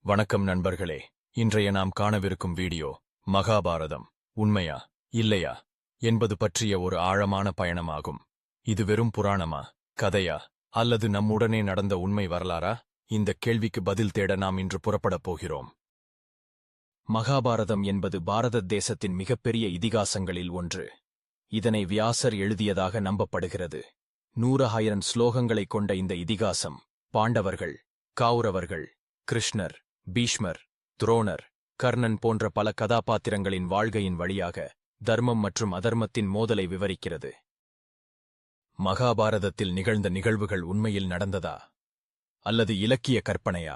வணக்கம் நண்பர்களே. இன்றைய நாம் காணவிருக்கும் வீடியோ மகாபாரதம் உண்மையா இல்லையா என்பது பற்றிய ஒரு ஆழமான பயணமாகும். இது வெறும் புராணமா, கதையா, அல்லது நம்முடனே நடந்த உண்மை வரலாறா? இந்த கேள்விக்கு பதில் தேட நாம் இன்று புறப்படப் போகிறோம். மகாபாரதம் என்பது பாரத தேசத்தின் மிகப்பெரிய இதிகாசங்களில் ஒன்று. இதனை வியாசர் எழுதியதாக நம்பப்படுகிறது. 100,000 ஸ்லோகங்களைக் கொண்ட இந்த இதிகாசம் பாண்டவர்கள், கௌரவர்கள், கிருஷ்ணர், பீஷ்மர், துரோணர், கர்ணன் போன்ற பல கதாபாத்திரங்களின் வாழ்க்கையின் வழியாக தர்மம் மற்றும் அதர்மத்தின் மோதலை விவரிக்கிறது. மகாபாரதத்தில் நிகழ்ந்த நிகழ்வுகள் உண்மையில் நடந்ததா அல்லது இலக்கிய கற்பனையா?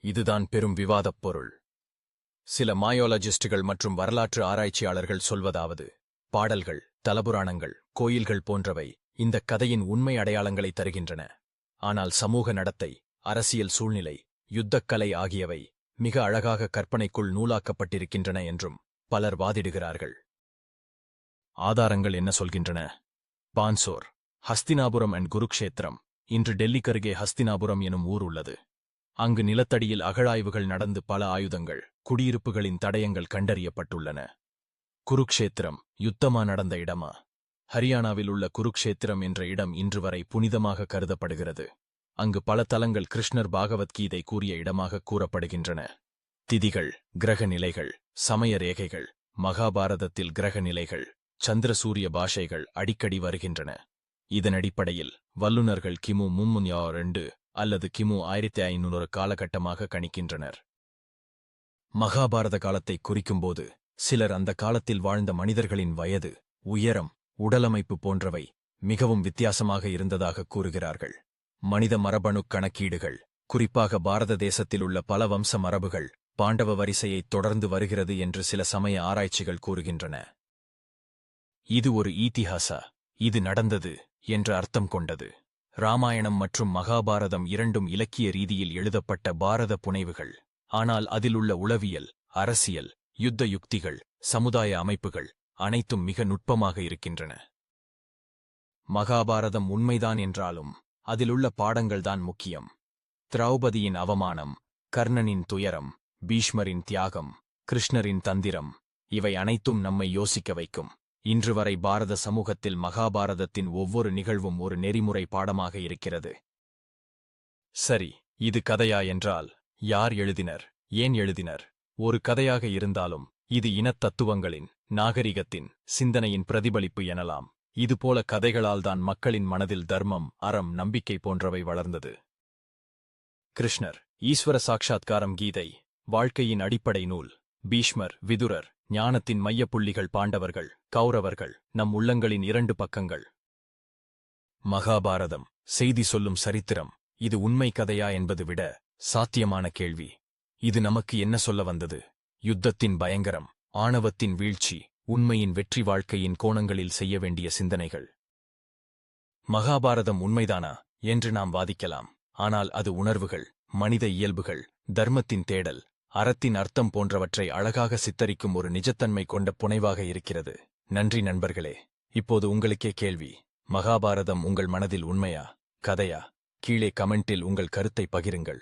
இதுதான் பெரும் விவாதப் பொருள். சில மாயோலஜிஸ்டுகள் மற்றும் வரலாற்று ஆராய்ச்சியாளர்கள் சொல்வதாவது, பாடல்கள், தலபுராணங்கள், கோயில்கள் போன்றவை இந்த கதையின் உண்மை அடையாளங்களை தருகின்றன. ஆனால் சமூக நடத்தை, அரசியல் சூழ்நிலை, யுத்தக்கலை ஆகியவை மிக அழகாக கற்பனைக்குள் நூலாக்கப்பட்டிருக்கின்றன என்றும் பலர் வாதிடுகிறார்கள். ஆதாரங்கள் என்ன சொல்கின்றன? பான்சோர், ஹஸ்தினாபுரம் அண்ட் குருக்ஷேத்திரம். இன்று டெல்லிக்கருகே ஹஸ்தினாபுரம் எனும் ஊர் உள்ளது. அங்கு நிலத்தடியில் அகழாய்வுகள் நடந்து பல ஆயுதங்கள், குடியிருப்புகளின் தடயங்கள் கண்டறியப்பட்டுள்ளன. குருக்ஷேத்திரம் யுத்தமா நடந்த இடமா? ஹரியானாவில் உள்ள குருக்ஷேத்திரம் என்ற இடம் இன்று வரை புனிதமாக கருதப்படுகிறது. அங்கு பல தலங்கள் கிருஷ்ணர் பாகவத்கீதை கூறிய இடமாக கூறப்படுகின்றன. திதிகள், கிரக நிலைகள், சமய ரேகைகள். மகாபாரதத்தில் கிரக நிலைகள், சந்திர சூரிய பாஷைகள் அடிக்கடி வருகின்றன. இதன் அடிப்படையில் வல்லுநர்கள் கிமு 302 அல்லது கிமு 1500 காலகட்டமாக கணிக்கின்றனர். மகாபாரத காலத்தை குறிக்கும்போது சிலர் அந்த காலத்தில் வாழ்ந்த மனிதர்களின் வயது, உயரம், உடலமைப்பு போன்றவை மிகவும் வித்தியாசமாக இருந்ததாக கூறுகிறார்கள். மனித மரபணுக் கணக்கீடுகள், குறிப்பாக பாரத தேசத்தில் உள்ள பல வம்ச மரபுகள் பாண்டவ வரிசையை தொடர்ந்து வருகிறது என்று சில சமய ஆராய்ச்சிகள் கூறுகின்றன. இது ஒரு ஈதிஹாசா, இது நடந்தது என்று அர்த்தம் கொண்டது. ராமாயணம் மற்றும் மகாபாரதம் இரண்டும் இலக்கிய ரீதியில் எழுதப்பட்ட பாரத புனைவுகள். ஆனால் அதில் உள்ள உளவியல், அரசியல், யுத்த யுக்திகள், சமுதாய அமைப்புகள் அனைத்தும் மிக நுட்பமாக இருக்கின்றன. மகாபாரதம் உண்மைதான் என்றாலும் அதிலுள்ள பாடங்கள்தான் முக்கியம். திரௌபதியின் அவமானம், கர்ணனின் துயரம், பீஷ்மரின் தியாகம், கிருஷ்ணரின் தந்திரம், இவை அனைத்தும் நம்மை யோசிக்க வைக்கும். இன்று வரை பாரத சமூகத்தில் மகாபாரதத்தின் ஒவ்வொரு நிகழ்வும் ஒரு நெறிமுறை பாடமாக இருக்கிறது. சரி, இது கதையா என்றால் யார் எழுதினர், ஏன் எழுதினர்? ஒரு கதையாக இருந்தாலும் இது இனத் தத்துவங்களின், நாகரிகத்தின், சிந்தனையின் பிரதிபலிப்பு எனலாம். இதுபோல கதைகளால் தான் மக்களின் மனதில் தர்மம், அறம், நம்பிக்கை போன்றவை வளர்ந்தது. கிருஷ்ணர், ஈஸ்வர சாட்சாத்காரம். கீதை, வாழ்க்கையின் அடிப்படை நூல். பீஷ்மர், விதுரர், ஞானத்தின் மையப்புள்ளிகள். பாண்டவர்கள், கௌரவர்கள், நம் உள்ளங்களின் 2 பக்கங்கள். மகாபாரதம் செய்தி சொல்லும் சரித்திரம். இது உண்மை கதையா என்பது விட சாத்தியமான கேள்வி. இது நமக்கு என்ன சொல்ல வந்தது? யுத்தத்தின் பயங்கரம், ஆணவத்தின் வீழ்ச்சி, உண்மையின் வெற்றி, வாழ்க்கையின் கோணங்களில் செய்ய வேண்டிய சிந்தனைகள். மகாபாரதம் உண்மைதானா என்று நாம் வாதிக்கலாம். ஆனால் அது உணர்வுகள், மனித இயல்புகள், தர்மத்தின் தேடல், அறத்தின் அர்த்தம் போன்றவற்றை அழகாக சித்தரிக்கும் ஒரு நிஜத்தன்மை கொண்ட புனைவாக இருக்கிறது. நன்றி நண்பர்களே. இப்போது உங்களுக்கே கேள்வி, மகாபாரதம் உங்கள் மனதில் உண்மையா, கதையா? கீழே கமெண்டில் உங்கள் கருத்தை பகிருங்கள்.